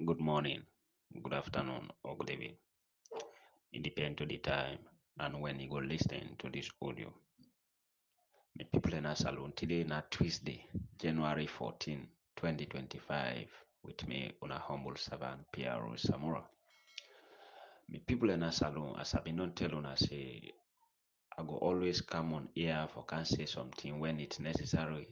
Good morning, good afternoon, or good evening. It depends to the time and when you go listen to this audio. The people in our salon today na Tuesday, January 14, 2025, with me on a humble servant, Piero Samura. Me people in our salon, as I've been on telling us, say, I go always come on here for can say something when it's necessary.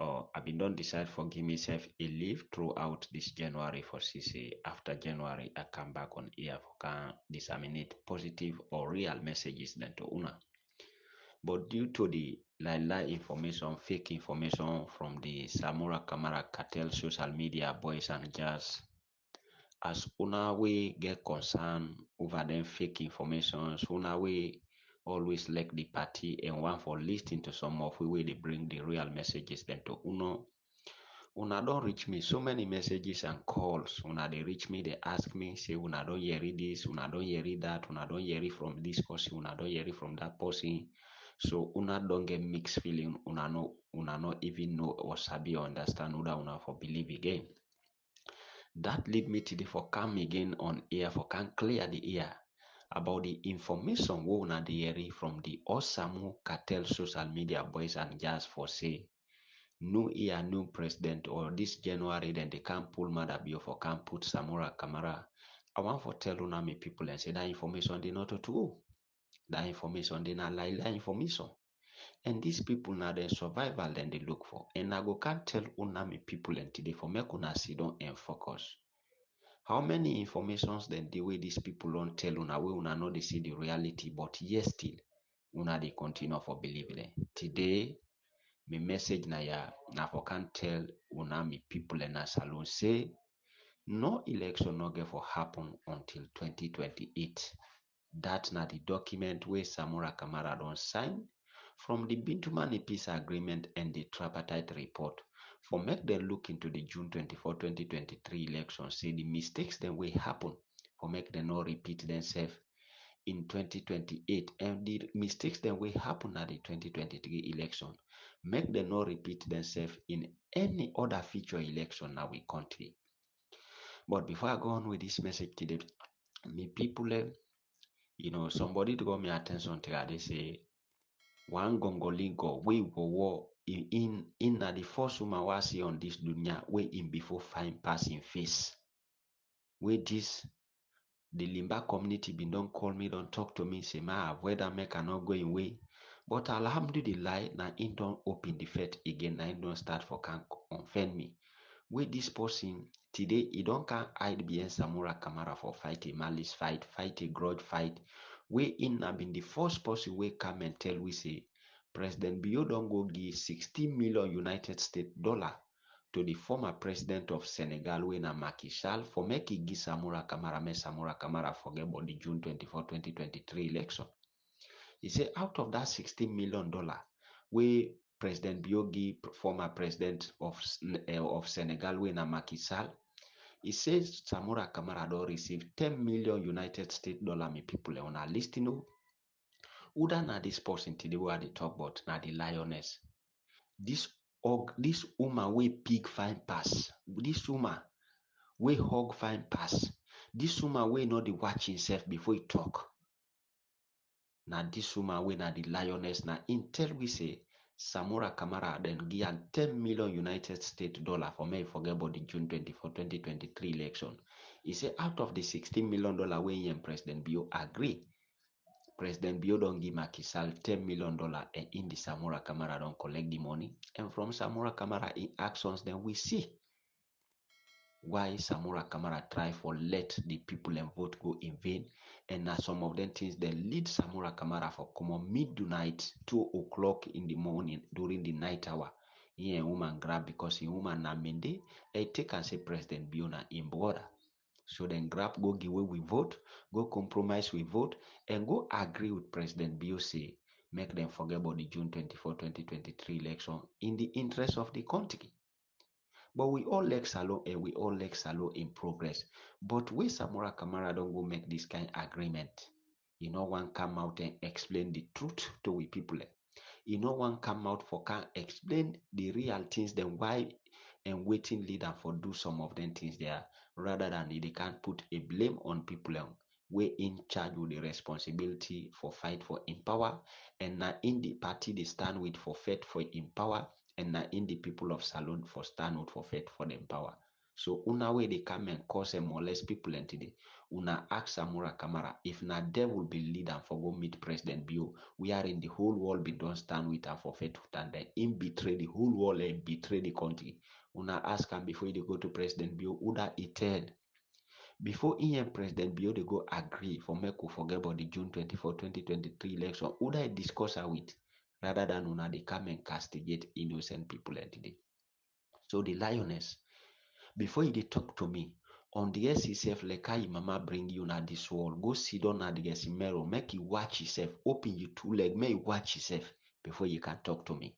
Or I been don't decide for give myself a leave throughout this January for CC. After January, I come back on here for can disseminate positive or real messages then to una. But due to the lie information, fake information from the Samura Kamara cartel social media boys and girls, as una we get concern over them fake informations, una we always like the party and want for listening to some of we way they bring the real messages then to una don't reach me so many messages and calls. Una they reach me, they ask me, say una don't hear it this, una don't hear it that, una don't hear it from this person, una don't hear it from that person. So una don't get mixed feeling, una not even know or sabi or understand una for believe again. That lead me to the for come again on air for can clear the air about the information we una dey hear from the Osamu cartel social media boys and girls for say new year, new president, or this January, then they can't pull Madabio for can't put Samura Kamara. I want for tell una me people and say that information they not true. That information they not lie information. And these people now the survival then they look for. And I go can't tell una me people and today for make una sit down and focus. How many informations then the way these people don't tell una we una know they see the reality, but yes still una they continue for believing it. Today my message na ya na for can tell una me people in a salon say no election no get for happen until 2028. That na the document where Samura Kamara don't sign from the Bintumani Peace Agreement and the Tripartite Report. For make them look into the June 24, 2023 election, say the mistakes then will happen. For make them not repeat themselves in 2028 and the mistakes that will happen at the 2023 election make them not repeat themselves in any other future election in our country. But before I go on with this message today, me people, somebody to got me attention to that. They say one gongolingo we go war in the first woman was see on this dunya we in before fine passing face. Where this the Limba community been don't call me, don't talk to me, say ma whether make I not going away. But alhamdulillah, na in don't open the faith again, na in don't start for can offend me. With this person today, he don't can hide behind Samura Kamara for fight a malice fight, fight a grudge fight. We in have been the first person we come and tell we say President Bio don't go give 60 million United States dollar to the former president of Senegal, Wena Macky Sall, for making give Samura Kamara forget about the June 24, 2023 election. He said out of that $16 million, where President Biogi, former president of Senegal, Wena Macky Sall, he says Samura Kamara don't receive 10 million United States dollar. Me people on our list, Uda na this person today where they talk about na the lioness. This woman we pig fine pass. This woman we hog fine pass. This woman we know the watch himself before he talk. Now this woman we na the lioness. Now intel we say Samura Kamara then give 10 million United States dollar for me forget about the June 24, 2023 election. He said out of the $16 million we and President Bio agree. President Bio don't give Macky Sall $10 million and in the Samura Kamara don't collect the money. And from Samura Kamara in actions, then we see why Samura Kamara try for let the people and vote go in vain. And now some of them things they lead Samura Kamara for come on midnight, 2 o'clock in the morning during the night hour. Here woman grab because in woman na mende, they take and say President Bio na in border. So then grab, go give way we vote, go compromise we vote, and go agree with President Biose, make them forget about the June 24, 2023 election in the interest of the country. But we all like Salo and we all like Salo in progress. But we Samura Kamara don't go make this kind of agreement. One come out and explain the truth to we people. One come out for can explain the real things, then why and waiting leader for do some of them things there, rather than they can't put a blame on people we in charge with the responsibility for fight for in power, and now in the party they stand with for fight for in power, and now in the people of Salone for stand with for fight for them power. So una way they come and cause and molest people and today. Una ask Samura Kamara if na devil be lead and for go meet President Bio. We are in the whole world be don't stand with and for faith to stand there. In betray the whole world and betray the country. Una ask him before they go to President Bio, Uda eted. Before and President Bio they go agree for make we forget about the June 24, 2023 election. Uda discuss with rather than una they come and castigate innocent people today. So the lioness, before you talk to me, on the S itself, like how your mama bring you na this world, go sit down at the mirror, make you watch yourself, open your two leg, make you watch yourself before you can talk to me.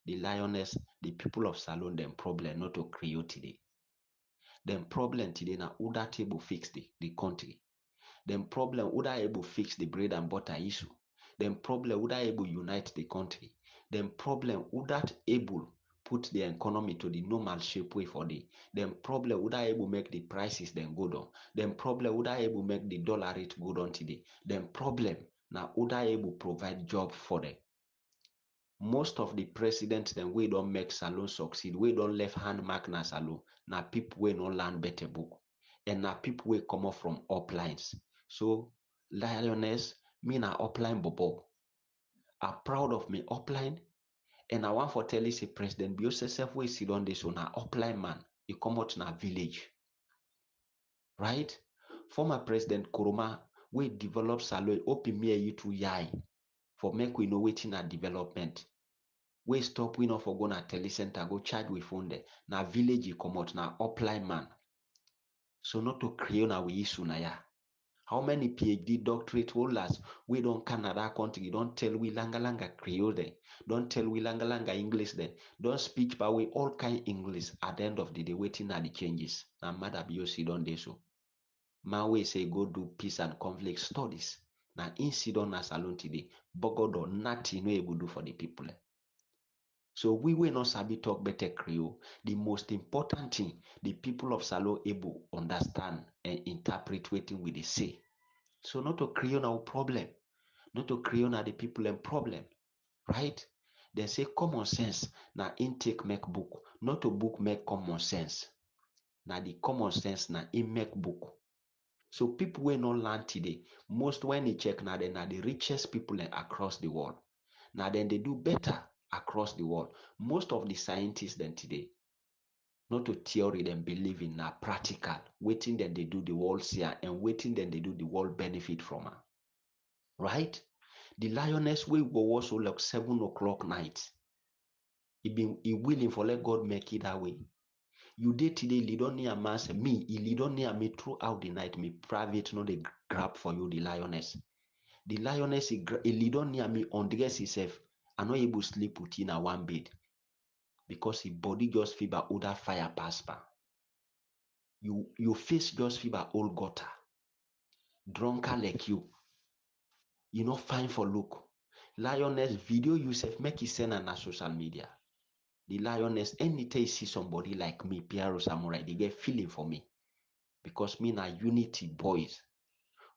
The lioness, the people of Salone, them problem not to create today. Them problem today na who that able fix the country. Them problem who that able fix the bread and butter issue. Them problem who that able unite the country. Them problem who that able put the economy to the normal shape way for the them problem would I able make the prices then go down. Them problem would I able make the dollar rate go down today. Them problem now would I able provide job for them. Most of the presidents then we don't make Salone succeed. We don't left hand mark na Salone. Now people we no learn better book. And now people we come up from uplines. So lioness, me na upline bobo. I'm proud of me upline. And I want for tell you, say President Biose self we sit on this on a upline man. He come out in a village. Right? Former President Kuruma, we develop Salone, open me you to yai for make we know waiting at development. We stop we not for go na telecenter, go charge we phone there. Na village he come out, na upline man. So not to create na we issue na ya. How many PhD doctorate holders we don't Canada country don't tell we langa langa Creole there. Don't tell we langa langa English there. Don't speak but we all kind English at the end of the day waiting at the changes. Now Mother BOC don't do so. Man we say go do peace and conflict studies. Now incident na Salone today. Bogodo nothing no able do for the people. So we will not sabi talk better Creole. The most important thing, the people of Salone able understand and interpret what we they say. So not to create our problem, not to create the people and problem, right? They say common sense na intake make book, not to book make common sense. Now the common sense na in make book. So people will not learn today. Most when they check now, they are the richest people across the world. Now then they do better across the world. Most of the scientists then today, not to theory them believe in na practical, waiting that they do the world see and waiting that they do the world benefit from her. Right? The lioness will go also like 7 o'clock night. He willing for let God make it that way. You did today lead on near mass me, he lead on near me throughout the night, me private no they grab for you the lioness. The lioness he lead on near me on the guess himself. I not able to sleep within a one bed because his body just fever other fire pass by. You face just fever all gutter. Drunker like you. You not fine for look. Lioness video yourself make it send on social media. The lioness, anytime you see somebody like me, Piaro Samurai, they get feeling for me. Because me na unity boys.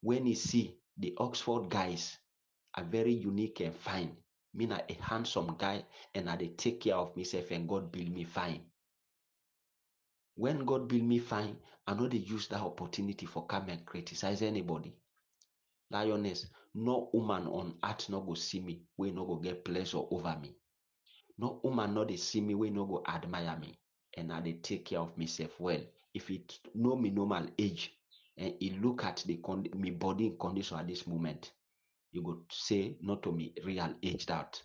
When you see the Oxford guys are very unique and fine, me na a handsome guy and I they take care of myself and God build me fine. When God build me fine, I know they use that opportunity for come and criticize anybody. Lioness, no woman on earth no go see me, we no go get pleasure over me. No woman no they see me, we no go admire me. And I they take care of myself well. If it know me normal age and you look at the me body in condition at this moment, you go say not to me real aged out.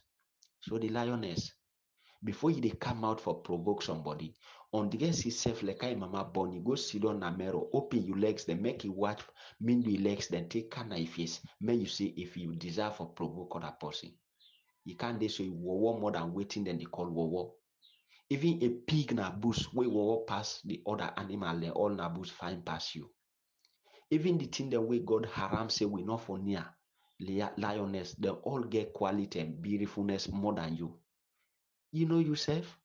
So the lioness, before you they come out for provoke somebody, on the guess itself like I mama born, you go sit on a mirror, open your legs, then make you watch, mean your legs, then take kind of face, may you see if you deserve for provoke other person. You can't they say war more than waiting than they call war. Even a pig na bush we war pass the other animal, they all na bush fine pass you. Even the thing that we God haram say we not for near lioness, they all get quality and beautifulness more than you. You know yourself?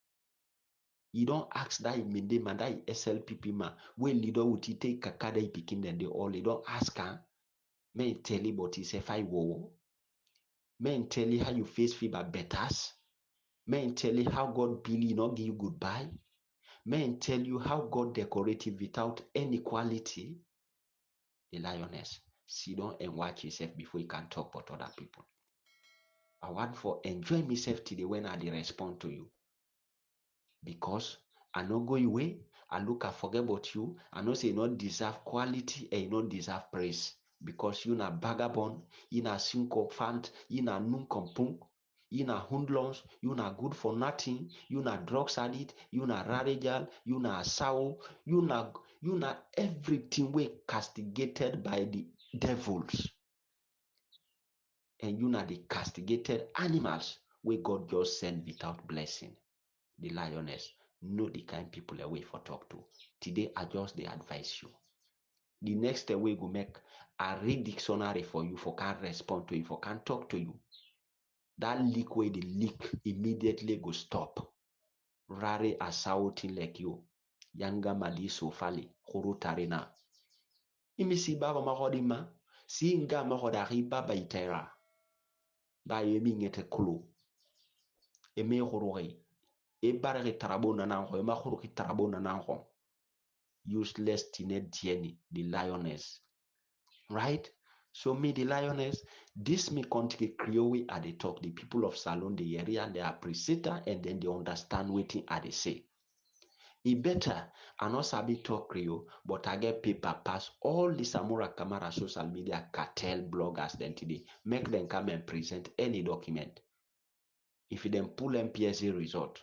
You don't ask that minde man, that SLPP man, where leader would he take kakada picking and they all, you don't ask her. Men tell you but he say five wo. Men tell you how you face fever betters. Men tell you how God Billy not give you goodbye. Men tell you how God decorate you without any quality. The lioness, sit down and watch yourself before you can talk about other people. I want for enjoy myself today when I respond to you. Because I not go away, I look I forget about you, I know say you not deserve quality and you not deserve praise. Because you na vagabond, you na sycophant, you na nuncompunk, you na hundlons, you na good for nothing, you na drugs addict, you na radical, you na sour, you na everything we castigated by the devils. And you na the castigated animals where God just sent without blessing. The lioness, know the kind people away for talk to. Today, I just they advise you. The next way go make I read dictionary for you for can respond to you, for can talk to you. That leak way the leak immediately go stop. Rare asauti like you. Yanga madi sofali, huru tarina. Imisi baba mahodima, si nga mahodari baba itera. Ba yemi ngete kulu. Eme hururi. E barre tarabo nanango, ema huruki tarabo nanango. Useless teenage Jenny, the lioness. Right? So me, the lioness, this me country Creole at the talk. The people of Salon, the area, they appreciate her and then they understand what they say. It better I not sabi talk Creole, but I get paper pass all the Samura Kamara social media cartel bloggers then today. Make them come and present any document. If them pull MPSA result,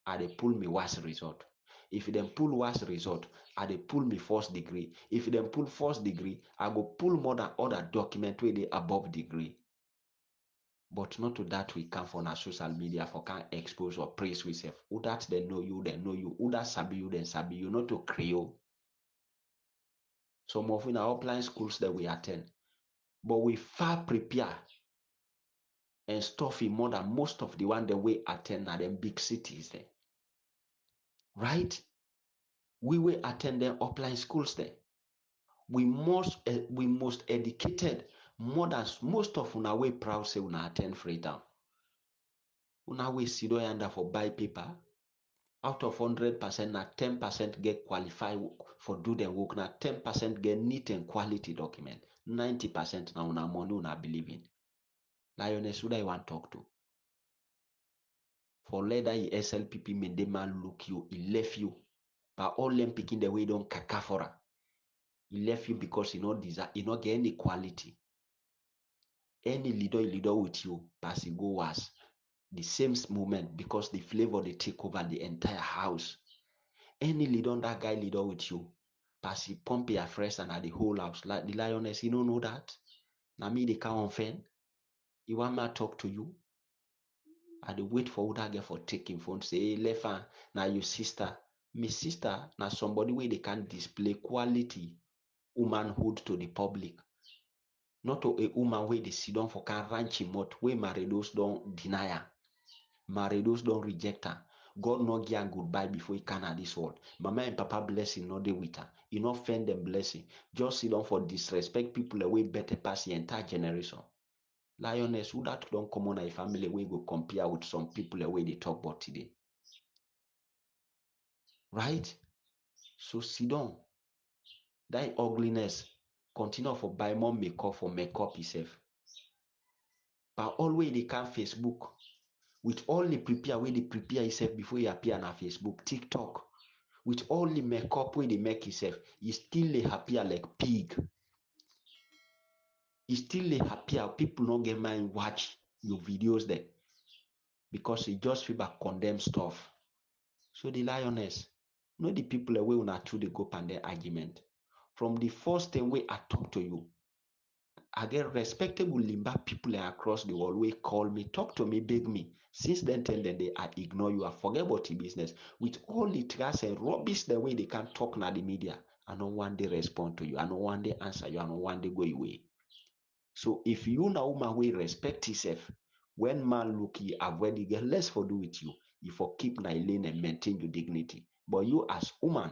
I they pull me worst result. If them pull worst result, I they pull me first degree. If them pull first degree, I go pull more than other document where they above degree. But not to that we come for our social media for can expose or praise we self. Who that they know you, they know you. Who that sabi you, then sabi you. Not to Creole. Some of in our offline schools that we attend, but we far prepare and stuff in more than most of the one that we attend at them big cities there. Right? We will attend them offline schools there. We most educated more than most of una way proud say una attend Freetown. Una way sit under for buy paper. Out of 100%, na 10% get qualified for do the work. Na 10% get neat and quality document. 90% na una money una believe in. Lioness, who I want talk to? For later, SLPP made the man look you, he left you. But all them picking the way don't kakafora. He left you because he not deserve, he not get any quality. Any leader with you, pass he go worse. The same moment because the flavor they take over the entire house. Any leader, that guy leader with you, pass he pump your fresh and at the whole house. Like the lioness, you don't know that. Now me they can't offend. You want me to talk to you? I dey wait for that girl for taking phone. Say, hey, Lefa, now your sister. My sister, now somebody where they can display quality womanhood to the public. Not to a woman where they sit down for can ranch him out, where Maridos don't deny her. Maridos don't reject her. God not give her goodbye before he can at this world. Mama and Papa blessing not dey with her. You not offend them blessing. Just sit down for disrespect people away better pass the entire generation. Lioness, who that don't come on a family we go compare with some people away they talk about today. Right? So sit down. That ugliness continue for buy more makeup for makeup itself. But always they can Facebook. With all the prepare where they prepare itself before you appear on Facebook, TikTok. With all the makeup where they make itself, you still appear like pig. You still appear, people not get mind watch your videos there. Because you just feel back condemn stuff. So the lioness, know the people away when I through the go and their argument. From the first time way I talk to you, I get respectable Limba people across the world will call me, talk to me, beg me. Since then, tell them I ignore you, I forget about the business. With all the trust and rubbish the way they can talk na the media, I don't want they respond to you, I don't want they answer you, I don't want they go away. So if you now woman will respect yourself, when man look you avoid the girl, less for do with you. you for keep na lane and maintain your dignity. But you as woman,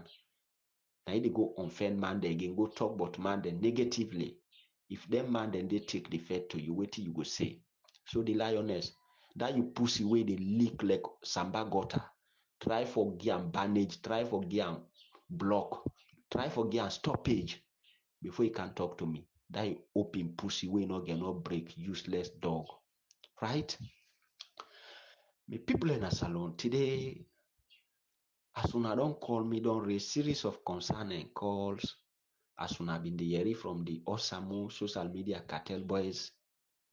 now they go offend man they again, go talk about man then negatively. If them man then they take the fed to you, what you go say? So the lioness, that you pussy way they leak like samba gutter. Try for gear bandage, try for gear block, try for gear stoppage before you can talk to me. That you open pussy way no get no break, useless dog. Right? Me people in a salon today, as una don't call me, don't raise series of concern and calls. As una been the hearing from the Osamu social media cartel boys,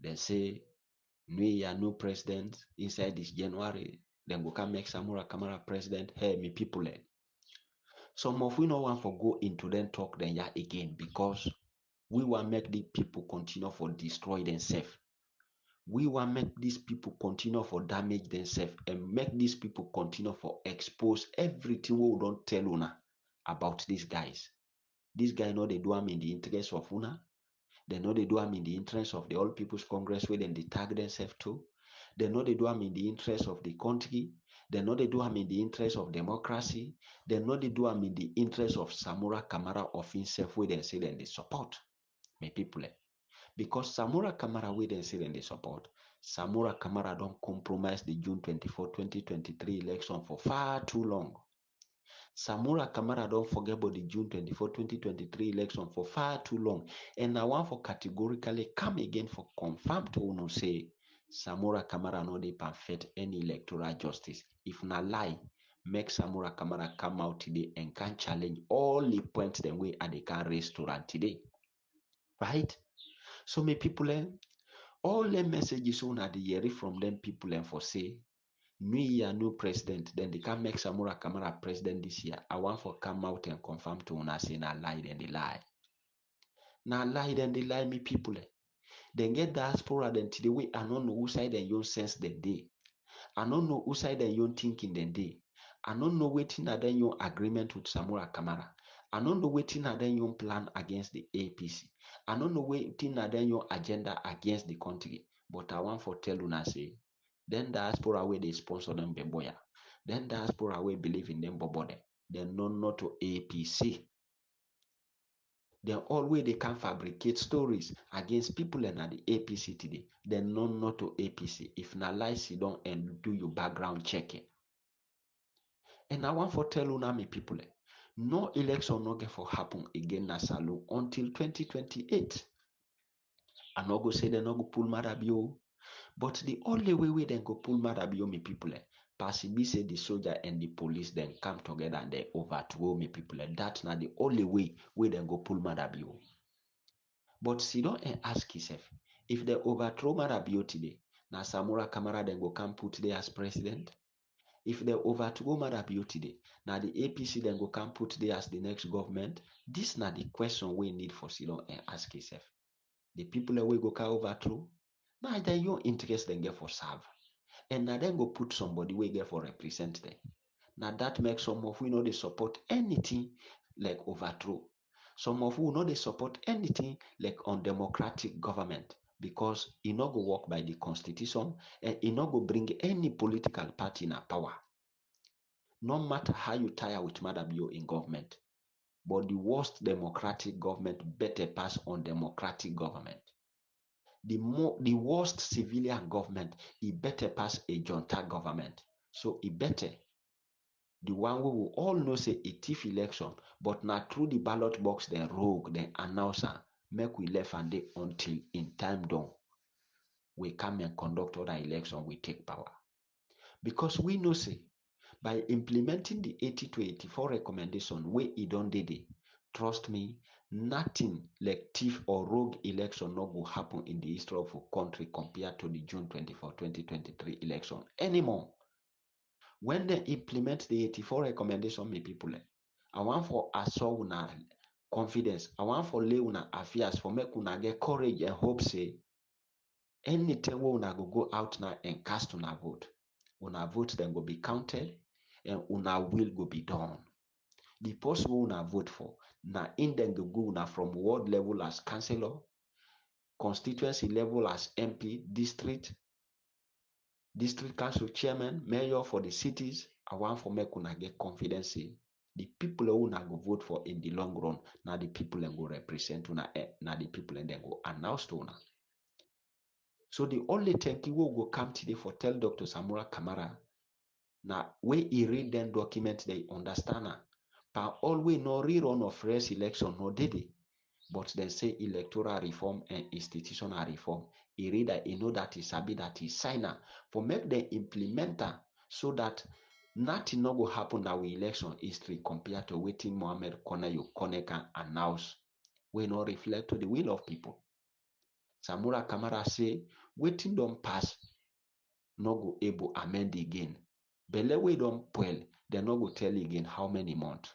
they say new year, new president inside this January. Then go can make Samura Kamara president. Hey, me people. Some of we no want for go into them talk then yeah again because we want make the people continue for destroy themselves. We want make these people continue for damage themselves and make these people continue for expose everything we don't tell una about these guys. These guys know they do them in the interest of una. They know they do them in the interest of the All People's Congress where then they tag themselves to. They know they do them in the interest of the country. They know they do them in the interest of democracy. They know they do them in the interest of Samura Kamara of himself where they say then they support. My people. Because Samura Kamara where they say then they support. Samura Kamara don't compromise the June 24, 2023 election for far too long. Samura Kamara don't forget about the June 24, 2023 election for far too long. And I want for categorically come again for confirm to uno say Samura Kamara no dey perfect any electoral justice. If na lie, make Samura Kamara come out today and can challenge all the points the way they can raise to run today. Right? So my people, all the messages on the hearing from them people and for say new year, new president, then they can make Samura Kamara president this year. I want for come out and confirm to una say na lie then they lie. Na lie then they lie me people. Then get diaspora then to the way I don't know who side and you sense the day. I don't know who side and you thinking the day. I don't know waiting at then your agreement with Samura Kamara. I don't know waiting at then your plan against the APC. I don't know waiting at then your agenda against the country. But I want for tell una say then diaspora where they sponsor them beboya. Then diaspora where believe in them bobode. Then not to APC. Then always they can fabricate stories against people and at the APC today. Then not to APC. If na lies you don't and do your background checking. And I want for tell una me people, no election no get for happen again na Salou until 2028. I no go say they no go pull Marabio. But the only way they go pull Marabio, me people, possibly say the soldier and the police then come together and they overthrow me people. That's not the only way they go pull Marabio. But see don't ask yourself, if they overthrow Marabio today, now Samura Kamara then go come put there as president. If they overthrow Marabio today, now the APC then go come put there as the next government. This not the question we need for Sidon and ask yourself. The people that we go can overthrow, now then your interest then get for serve. And now then go put somebody we get for represent them. Now that makes some of we know they support anything like overthrow. Some of you know they support anything like undemocratic government because it not go work by the constitution and it not go bring any political party in power. No matter how you tire with Madabio in government, but the worst democratic government better pass undemocratic government. The worst civilian government, it better pass a junta government. So it better. The one we will all know say a thief election, but not through the ballot box, then rogue, then announcer, make we left and day until in time done. We come and conduct other election, we take power. Because we know say, by implementing the 80 to 84 recommendation, where it don't did it, trust me, nothing like thief or rogue election no will happen in the history of a country compared to the June 24, 2023 election anymore. When they implement the 84 recommendation, me people, I want for assure una confidence. I want for lay una affairs for make una get courage and hope say anytime we una go out now and cast una vote then go be counted and una will go be done. The post we una vote for na in then go una from ward level as councillor, constituency level as MP, district, district council chairman, mayor for the cities, I want for make una get confidence say the people who una go vote for in the long run, now the people and go represent una, now the people and then go announce to una. So the only thing we will go come today for tell Dr. Samura Kamara, now when he read them document, they understand. But always no rerun of race election, no did it. But then say electoral reform and institutional reform. He read that he know that he sabi that he signer for make them implementer so that nothing no go happen that we election history compared to waiting Mohammed Kone can announce. We not reflect to the will of people. Samura Kamara say waiting don't pass, no go able amend again. Bele we don't pull, they no go tell again how many months.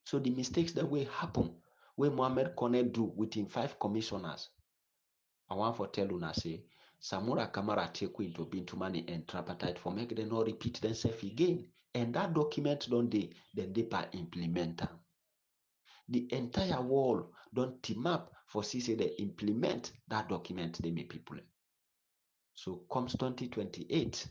So the mistakes that will happen, when Mohammed Kone do within 5 commissioners, I want for tell una say, Samura Kamara take into Bintumani and tripartite for make them not repeat themselves again. And that document don't they, then they by implementer. The entire world don't team up for see say they implement that document they make people. So comes 2028,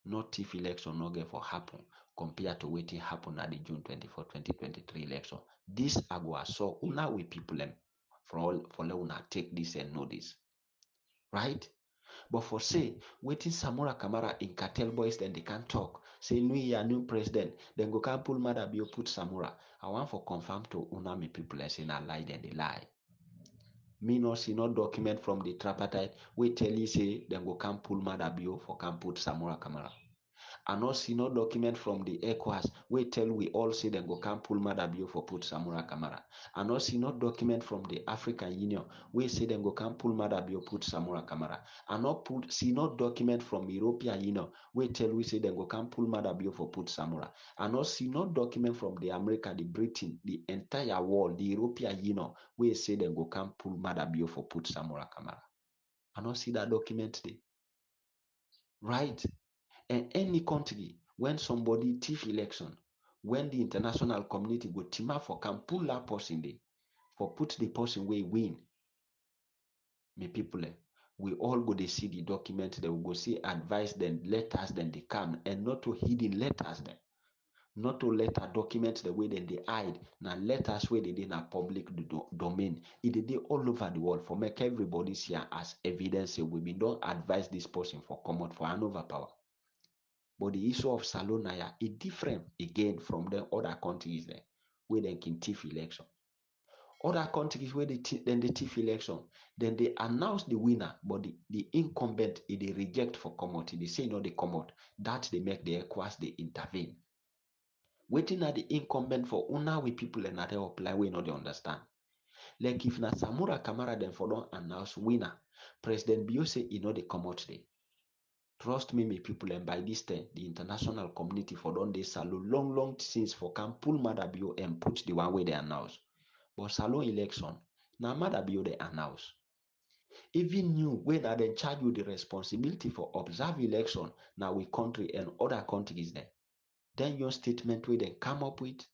no TIF election no get for happen compared to waiting happen at the June 24, 2023 election. This agua so una we people them for all for let una take this and know this. Right? But for say, waiting Samura Kamara in cartel boys, then they can't talk. Say new year, new president, then go can pull Madabio put Samura. I want for confirm to Unami people and say na lie, then they lie. Me no see no document from the tripartite. We tell you say then go can pull Madabio for can put Samura Kamara. I no see no document from the ECOWAS. We tell we all say them go can pull Madabio for put Samura Kamara. I no see no document from the African Union. We say them go can pull Madabio put Samura Kamara. I no see no document from European Union. We tell we say them go can pull Madabio for put Samura. I no see no document from the America, the Britain, the entire world, the European Union. We say them go can pull Madabio for put Samura Kamara. I no see that document there. Right? And any country, when somebody thief election, when the international community go team up for can pull that person there, for put the person where win, me people, we all go to see the document, they will go see advice, then letters, then they come, and not to hidden letters then. Not to letter document the way then they hide. Now letters where they in a public domain. It they all over the world for make everybody see as evidence. We be don't advise this person for come out for an overpower. But the issue of Salonaya is different again from the other countries there, where they can thief election. Other countries where they thief election, then they announce the winner, but the incumbent, if they reject for come out, they say no, they come out. That they make the ECOWAS, they intervene. Waiting at the incumbent for una with people and they apply, we know they understand. Like if na Samura Kamara then for don't announce winner, President Bio say he know they come out there. Trust me, my people, and by this time, the international community for don dey salon long since for can pull Madabio and put the one way they announce. But salon election, na Madabio they announce. Even you, when I then charge you the responsibility for observe election, now we country and other countries there. Then your statement where they come up with,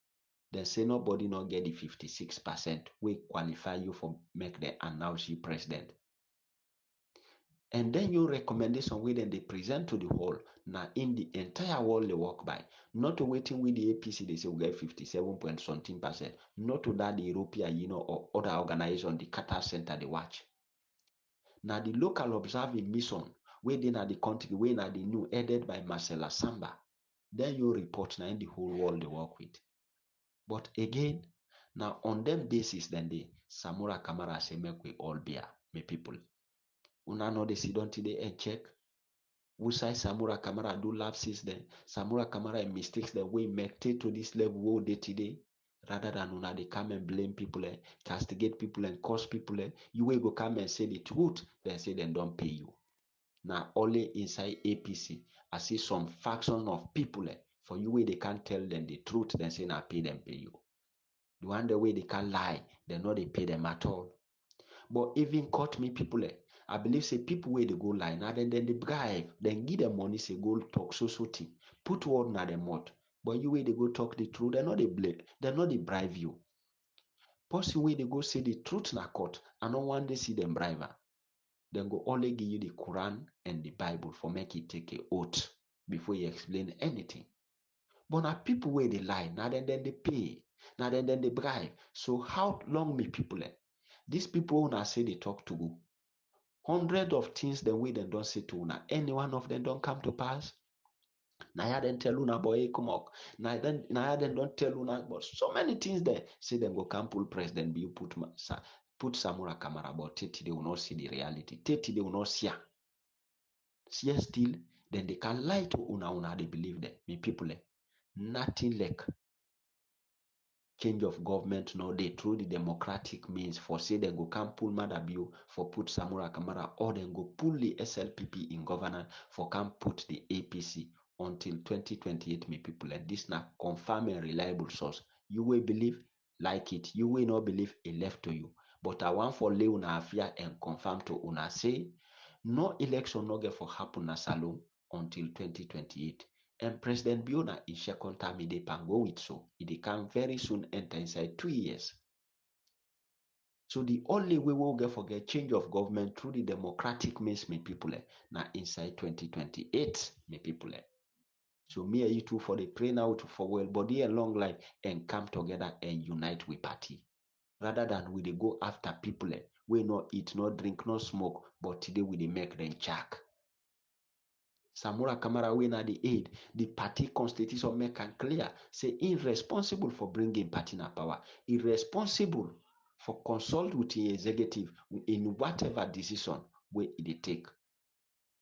then say nobody not get the 56% we qualify you for make them announce you president. And then your recommendation where then they present to the whole, now in the entire world they work by. Not to waiting with the APC, they say we get 57.something%. Not to that the European Union or other organization, the Qatar Center they watch. Now the local observing mission, where they are the country, where are the new headed by Marcela Samba. Then you report now in the whole world they work with. But again, now on them basis, then the Samura Kamara say make we all bear, my people. Una know they sit down today and check. Who say Samura Kamara do lapses then? Samura Kamara and mistakes that we make take to this level wo day today. Rather than una they come and blame people, castigate people and curse people. You will go come and say the truth, then say they don't pay you. Now only inside APC, I see some faction of people for you where they can't tell them the truth, then say na pay them pay you. The one the way they can lie, they know they pay them at all. But even caught me people, I believe say people where they go lie, now then they bribe, then give them money, say go talk so thing, put word na them mouth. But you where they go talk the truth, they're not they blame, they're not they bribe you. Person where they go say the truth na court, I don't want to see them bribe. Then go only give you the Quran and the Bible for make you take a oath before you explain anything. But now people where they lie, now then they pay, now then they bribe. So how long may people these people when I say they talk to go, hundred of things the way they don't say to una, any one of them don't come to pass. Now ya then tell una boy come up. Now ya then don't tell una but so many things there. Say them go come pull president be you put Samura Kamara, but Teti they will not see the reality. Teti they will not see. See still, then they can lie to una they believe them. Me people nothing like change of government no they through the democratic means for say they go come pull Madabiu for put Samura Kamara or then go pull the SLPP in governance for come put the APC until 2028 me people and this now confirm and reliable source. You will believe like it, you will not believe it left to you. But I want for lay una affair and confirm to una say no election no get for happen na Salome until 2028. And President Biona in second term, they can go with so. It can very soon enter inside 2 years. So the only way we'll get forget change of government through the democratic means, me people, now inside 2028, me people. So me and you two for the pray now to for well body and long life and come together and unite with party. Rather than we they go after people, we not eat, not drink, not smoke, but today we they make them jack. Samura Kamara when at the aid, the party constitution make and clear, say irresponsible for bringing party na power, irresponsible for consult with the executive in whatever decision where they take.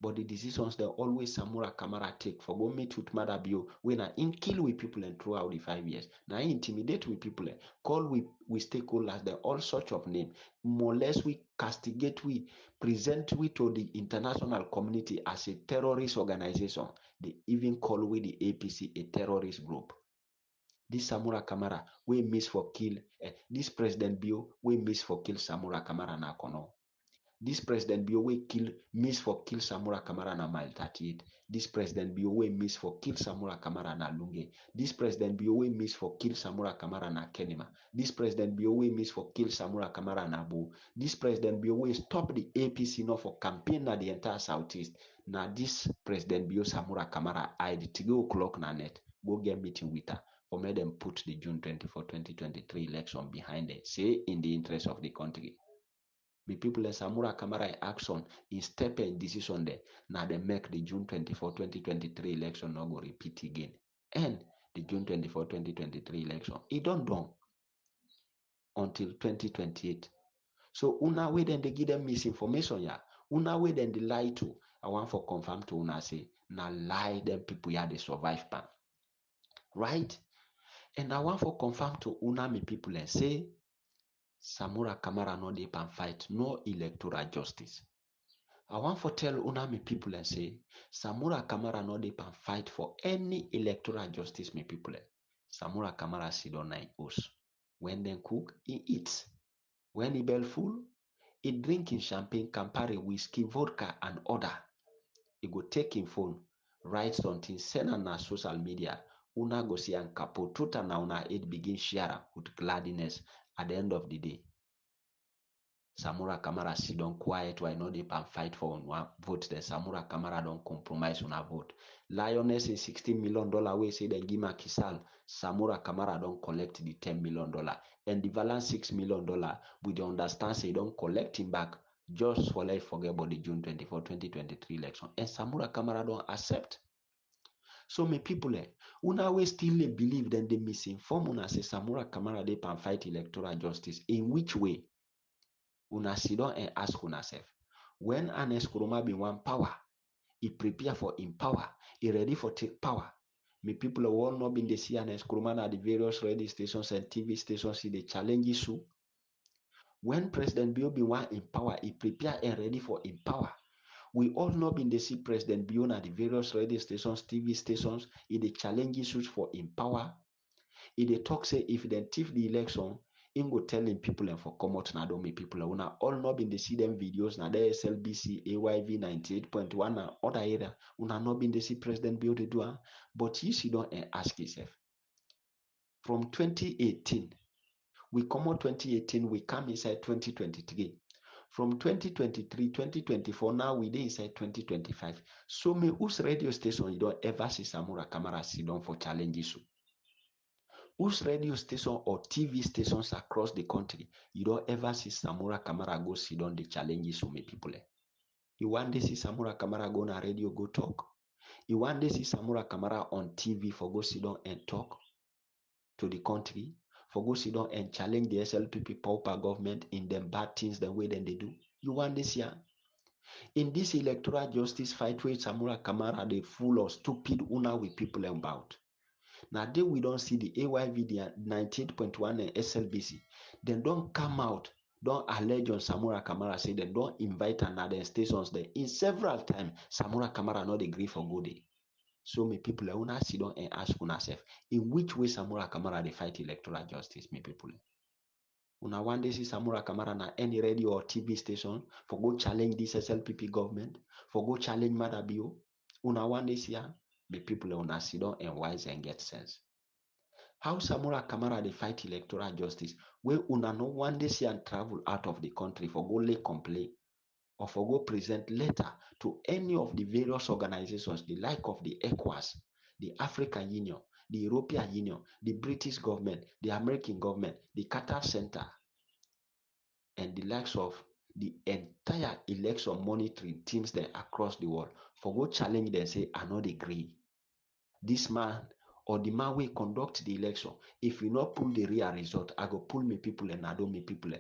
But the decisions they always Samura Kamara take for go meet with Madabio when I in kill with people and throughout the 5 years. Now intimidate with people, call we stakeholders, they all sorts of name. More or less we castigate we present we to the international community as a terrorist organization. They even call we the APC a terrorist group. This Samura Kamara we miss for kill this President Bio we miss for kill Samura Kamara na kono. This President Biowe miss for kill Samura Kamara na mile 38. This President Biowe miss for kill Samura Kamara na Lunge. This President Biowe miss for kill Samura Kamara na Kenema. This President Biowe miss for kill Samura Kamara na Bo. This President Biowe stop the APC no for campaign na the entire Southeast. Now this President Bio Samura Kamara I the 3 o'clock na net. Go get meeting with her. For me them put the June 24, 2023 election behind it. Say in the interest of the country. The people in Samura Kamara action in step and decision there. Now they make the June 24, 2023 election not go repeat again. And the June 24, 2023 election, it don't done until 2028. So una way then they give them misinformation ya. Una way then they lie to. I want for confirm to una say, now lie them people ya they survive pan. Right? And I want for confirm to una me people and say, Samura Kamara no dey pan fight, no electoral justice. I want to tell Unami people and say, Samura Kamara no dey pan fight for any electoral justice, me people. Samura Kamara sit on 9 hours. When they cook, he eats. When he bell full, he drinking champagne, Campari, whiskey, vodka, and other. He go take him phone, write something, send on our social media. Una go see and capo, truth and una it begin share with gladness at the end of the day. Samura Kamara sit down quiet why not they can fight for one vote. The Samura Kamara don't compromise on a vote. Lioness in $16 million way say they give Macky Sall. Samura Kamara don't collect the $10 million. And the balance $6 million with the understand say don't collect him back just for like forget about the June 24, 2023 election. And Samura Kamara don't accept. So my people una we still believe then they misinform una say Samura Kamara they can fight electoral justice. In which way? Una sit down and ask una self. When Ernest Kuruma be one power, he prepare for in power, he ready for take power. Me people all not been the see Ernest Kuruma at the various radio stations and TV stations see the challenge issue. When President Bio be one in power, he prepare and ready for in power. We all know been the see President Bio at the various radio stations, TV stations, in the challenge issues for in power. If they talk say if they thief the election, him go telling people and for come out na do me people una all not been they see them videos na the SLBC AYV 98.1 and other area una not been they see President Bio they do but you see don't ask yourself from 2018 we come out 2018 we come inside 2023 From 2023, 2024, now we dey inside 2025. So me whose radio station you don't ever see Samura Kamara sit down for challenges? Whose radio station or TV stations across the country you don't ever see Samura Kamara go sit down the challenges to me people? You one day see Samura Kamara go on radio go talk. You one day see Samura Kamara on TV for go sit down and talk to the country, for go sit down and challenge the SLPP pauper government in them bad things the way then they do. You want this year? In this electoral justice fight where Samura Kamara they full of stupid una with people about. Now they we don't see the AYV the 19.1 and SLBC. Then don't come out, don't allege on Samura Kamara say they don't invite another stations there. In several times, Samura Kamara not agree for good day. So me people una sit down and ask una self, in which way Samura Kamara they fight electoral justice, me people? Una one day see Samura Kamara na any radio or TV station for go challenge this SLPP government, for go challenge Madabio. Una one day see me people una sit down and wise and get sense. How Samura Kamara they fight electoral justice, where una no one day see and travel out of the country for go lay complaint or for go present letter to any of the various organizations, the like of the ECOWAS, the African Union, the European Union, the British government, the American government, the Qatar Center, and the likes of the entire election monitoring teams there across the world for go challenge them say, I not agree. This man or the man will conduct the election. If you not pull the real result, I go pull me people and I don't me people.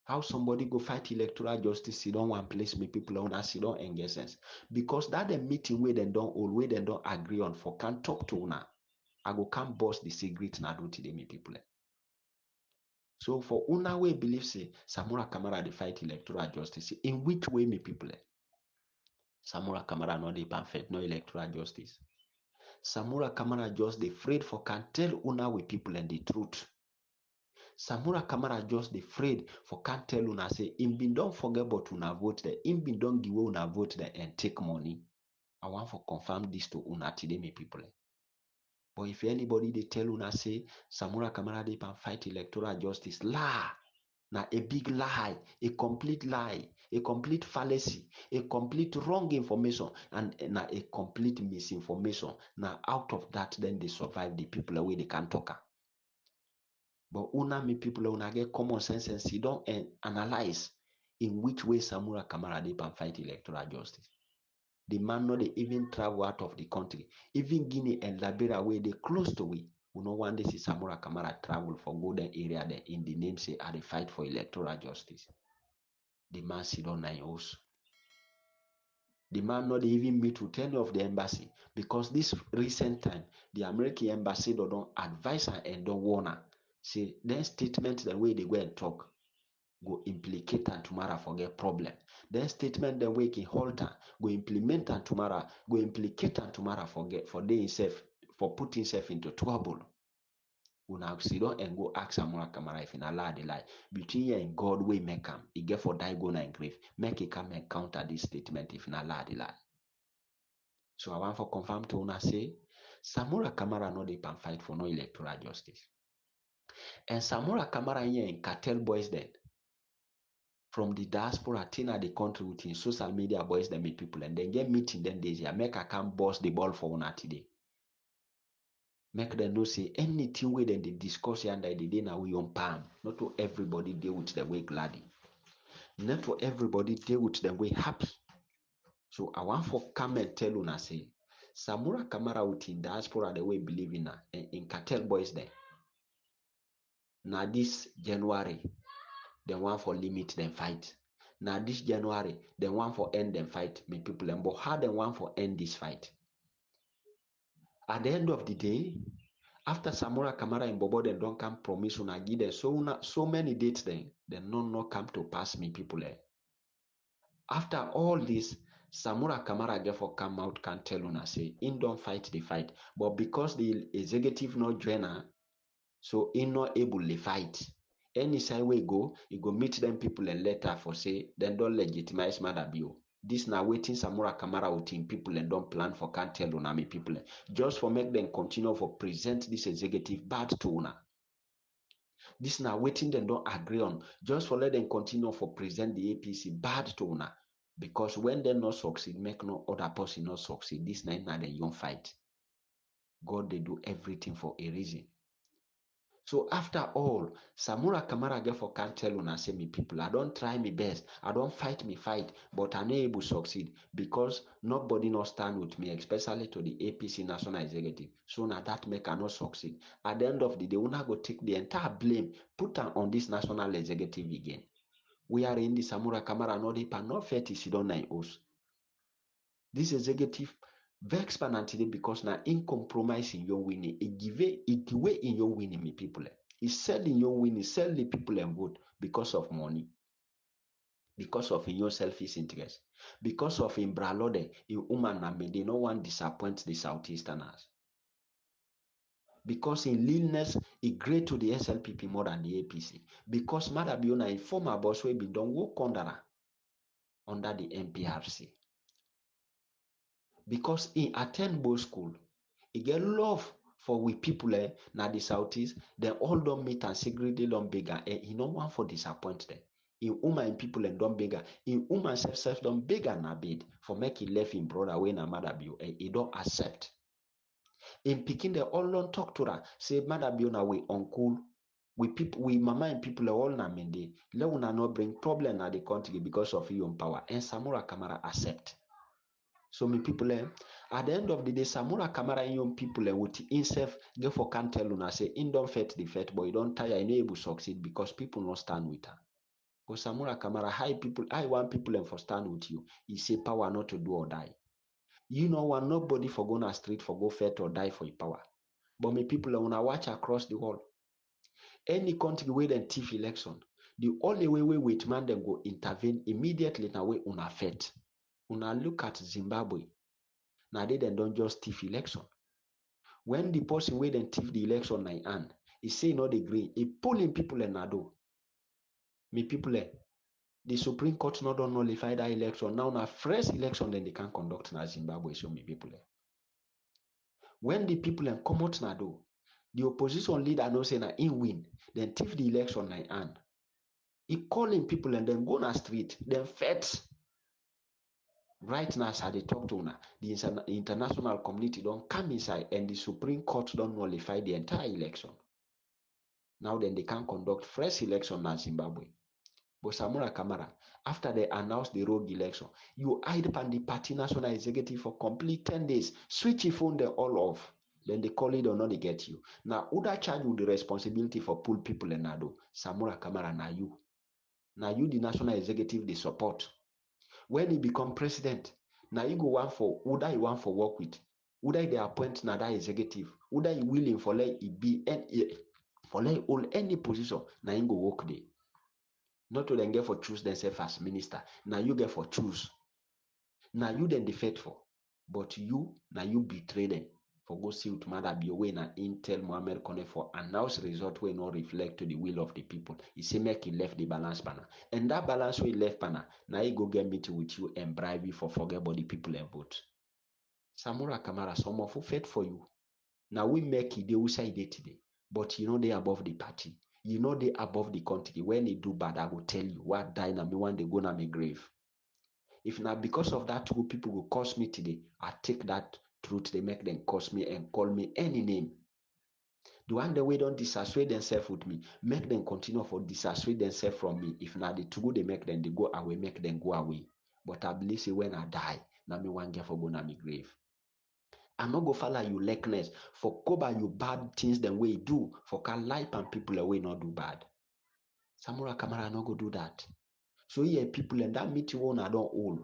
How somebody go fight electoral justice, sit down one place, me people on sit down and get sense. Because that the meeting where they don't all where they don't agree on for can't talk to una. I go can't boss the secret na do today, me people. So for una way believe say Samura Kamara they fight electoral justice. In which way me people? Samura Kamara not the perfect, no electoral justice. Samura Kamara just the afraid for can tell una with people and the truth. Samura Kamara just the afraid for can't tell una say him been don't forget but una vote there. Him been don't give una vote there and take money. I want for confirm this to una today, me people. But if anybody they tell una say Samura Kamara they can fight electoral justice, lie. Now a big lie, a complete fallacy, a complete wrong information, and now a complete misinformation. Now out of that, then they survive the people away they can talk. But una me people una get common sense and sit down and analyze in which way Samura Kamara they can fight electoral justice. The man not they even travel out of the country. Even Guinea and Liberia where they close to we. We no one day see Samura Kamara travel for golden area there in the name say are the fight for electoral justice. The man sit on 9 hours. The man not even meet with any of the embassy because this recent time the American embassy don't advise her and don't warn her. Say then statement the way they go and talk go implicate and tomorrow forget problem. Then statement the way can halt her go implement and tomorrow go implicate and tomorrow forget for they himself for put himself into trouble. Una sit down and go ask Samura Kamara if in Allah the lie. Between you and God we make him. He get for die go and grave. Make he come and counter this statement if in Allah the lie. So I want for confirm to una say Samura Kamara no dey pan fight for no electoral justice. And Samura Kamara here in cartel boys then from the diaspora tina the country within social media boys them meet people and then get meeting then days here. Make I come boss the ball for una today. Make them know say anything where then they discuss and the day now we on palm. Not to everybody deal with the way gladly. Not to everybody deal with the way happy. So I want for come and tell una say Samura Kamara within diaspora the way believe in cartel boys there. Now this January, they want for limit them fight. Now this January, they want for end them fight. Me people and but how they want for end this fight. At the end of the day, after Samura Kamara and Bobo then don't come promise una give them so many dates then not come to pass me people. After all this, Samura Kamara therefore come out can tell una say in don't fight the fight. But because the executive not join her, so in not able to fight. Any side we go, you go meet them people and letter for say then don't legitimize Madabio. This now waiting Samura Kamara with him people and don't plan for can't tell una me people. Just for make them continue for present this executive bad to una. This now waiting them don't agree on. Just for let them continue for present the APC bad to una. Because when they not succeed, make no other person not succeed. This night now they young fight. God they do everything for a reason. So after all, Samura Kamara get for can't tell una say me people, I don't try me best, I don't fight me fight, but I no able succeed because nobody not stand with me, especially to the APC National Executive. So now that make I not succeed. At the end of the day, una go take the entire blame, put on this National Executive again. We are in the Samura Kamara no dey not 30 sidon 9 us. This executive vex pan today because na in compromise in your winning. It give way in your winning, me people. It's selling your winning, sell the people and vote because of money, because of your selfish interest, because of in bralode, in woman and they no one disappoint the Southeasterners. Because in leanness, it great to the SLPP more than the APC. Because Madabiona in former boss we been done work under the MPRC. Because he attend both school, he get love for we people na the Southeast, then all don't meet and secretly don't bigger, and he no want for disappoint them. In woman people and don't bigger, in woman self don't bigger na bid for make he left him brother when na Madabio, and he don't accept. In picking the all don't talk to her, say Madabio na we uncle, we people, we mama and people all na mende, let una not bring problem na the country because of your power, and Samura Kamara accept. So me people at the end of the day, Samura Kamara young people with himself get for can't tell una say in don't fight the fight, but you don't tire and able succeed because people not stand with her. But Samura Kamara, I want people for stand with you. He say power not to do or die. You know want nobody for go na street for go fight or die for your power. But me people wanna watch across the world. Any country where then thief election, the only way we wait man then go intervene immediately na way una fight. Una look at Zimbabwe. Now they then don't just thief election. When the person wait and thief the election na hand, he say not agree. He pulling people and nado. Me people the Supreme Court not don't nullify that election. Now na fresh election then they can conduct na Zimbabwe. So me people when the people come out nado, the opposition leader no say na in win, then thief the election na hand. He calling people and then go na street, then fight. Right now, as they talk to una, the international community don't come inside and the Supreme Court don't nullify the entire election. Now then they can conduct fresh election in Zimbabwe. But Samura Kamara, after they announced the rogue election, you hide upon the party national executive for complete 10 days, switch your phone they all off. Then they call it or not, they get you. Now, who that charge with the responsibility for pull people in Nado? Samura Kamara, now you. Now you, the national executive, they support. When he become president, now you go one for who that you want for work with, who that they appoint now that executive, who that you willing for let it be any for let hold any position, now you go work there. Not to then get for choose themselves as minister. Now you get for choose. Now you then defeat for, but you now you betray them for go see with mother be away na Intel Mohammed Kone for announce result will not reflect to the will of the people. He say make he left the balance panel. And that balance will left panel. Now he go get meeting with you and bribe you for forget about the people and vote. Samura Kamara, some of who fight for you. Now we make it they will say it today. But you know they above the party. You know they above the country. When they do bad, I will tell you what die na me when they go na my grave. If not because of that truth, people will curse me today. I take that truth, they make them curse me and call me any name. The one the way don't disassociate themselves with me, make them continue for disassociate themselves from me. If not the truth, they make them they go away, make them go away. But I believe say when I die, na me one get for go na my grave. I'm not go follow you likeness for cover you bad things the way you do for can life and people away not do bad. Samura Kamara not go do that. So yeah, people and that meeting one I don't all.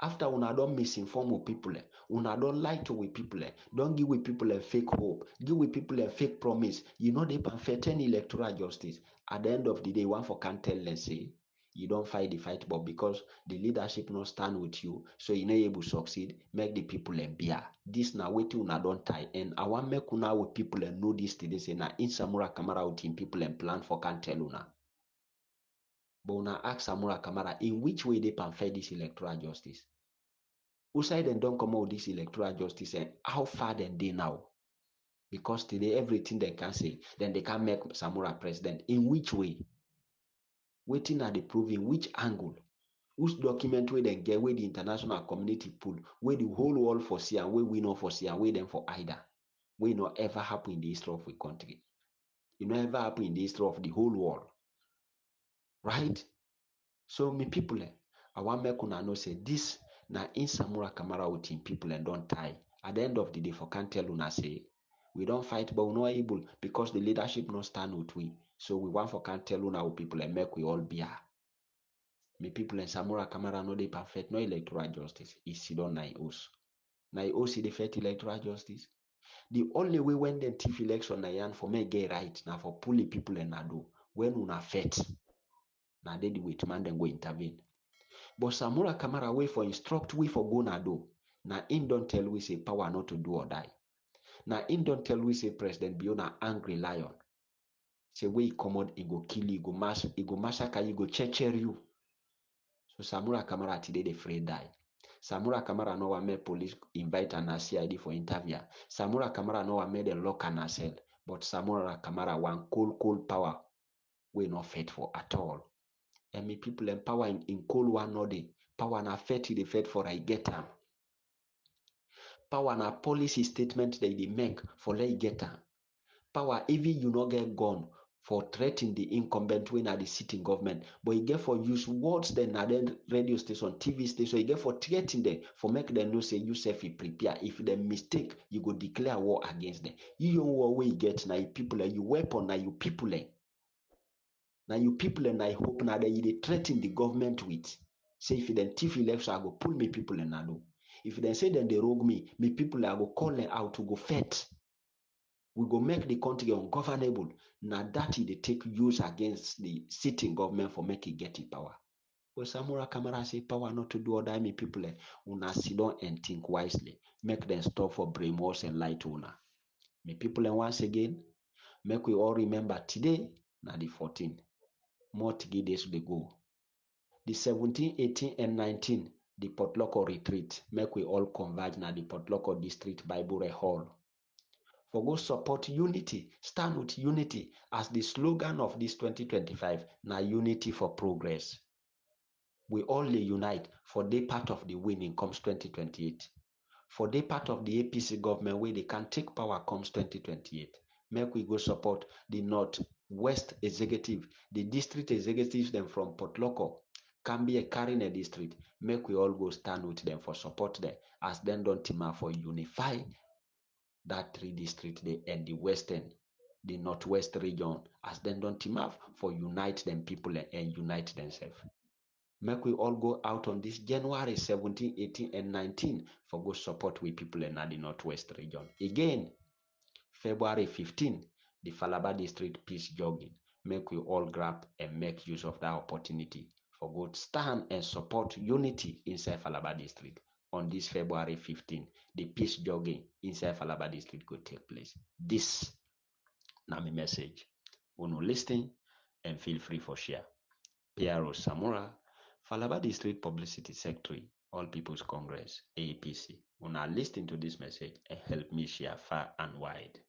After una don't misinform with people, una don't lie to with people, don't give with people a fake hope, give with people a fake promise. You know they perfect any electoral justice. At the end of the day, one for can't tell let's say you don't fight the fight, but because the leadership not stand with you, so you not able to succeed, make the people and beer. This now wait till una don't tie. And I want make una with people and know this today say na in Samura Kamara with people and plan for can't tell una. But una ask Samura Kamara in which way they perfect this electoral justice. Who side and don't come out this electoral justice and how far then they now? Because today everything they can say, then they can make Samura president. In which way? Waiting at the proof in which angle? Whose document where they get, where the international community pull, where the whole world foresee and where we not foresee and where them for either. We not ever happen in the history of a country. It not ever happen in the history of the whole world. Right? So me people, I want make una know say this na in Samura Kamara with him people and don't tie. At the end of the day, for can't tell una say we don't fight, but we're not able because the leadership not stand with we. So we want for can't tell una people and make we all be here. Me people in Samura Kamara no they perfect, no electoral justice. It's sidon na us. Na us the first electoral justice. The only way when the thief election na yan for me get right now for pull the people in Nado when una fet. Now they the wait man then go intervene. But Samura Kamara way for instruct we for go Nado. Now in don't tell we say power not to do or die. Now in don't tell we say President Biona angry lion. Say way he come out, he go kill you, he go massacre you, go checher you. So Samura Kamara today they afraid die. Samura Kamara no one made police invite an CID for interview. Samura Kamara no one made a lock and cell. But Samura Kamara one cold power we not fit for at all. And me people empower in cold one no day. Power na fit the fit for I get them. Power na policy statement they make for let get them. Power even you not get gone for threatening the incumbent when at the sitting government, but you get for use words then at the radio station, TV station, you get for threatening them for make them know say you self prepare. If they mistake, you go declare war against them. You war way you get now you people you weapon now you people. Now you people and I hope now that you threaten the government with. Say if then thief election, I go pull me people and I do. If they say then they rogue me people I go call them out to go fight. We go make the country ungovernable. Now that they take use against the sitting government for making get it power. But Samura Kamara say power not to do other me people. Una sit down and think wisely. Make them stop for brainwash and lie to una. Me people and once again, make we all remember today, now the 14th. More 3 days to go. The 17, 18, and 19, the Potloko retreat. Make we all converge na the Potloko District Bible Hall. For go support unity, stand with unity as the slogan of this 2025, na unity for progress. We all unite for the part of the winning comes 2028. For the part of the APC government where they can take power comes 2028. Make we go support the North West Executive, the district executives them from Potloko, Cambia, Karine district. Make we all go stand with them for support them as then don't team up for unify that 3 district they and the western, the northwest region as then don't team up for unite them people and unite themselves. Make we all go out on this January 17, 18, and 19 for go support with people in the northwest region. Again, February 15, the Falaba district peace jogging. Make we all grab and make use of that opportunity for go stand and support unity inside Falaba district. On this February 15, the peace jogging inside Falaba district could take place. This na my message. Uno listen and feel free for share. PRO Samura, Falaba District Publicity Secretary, All People's Congress, APC. Una listen to this message and help me share far and wide.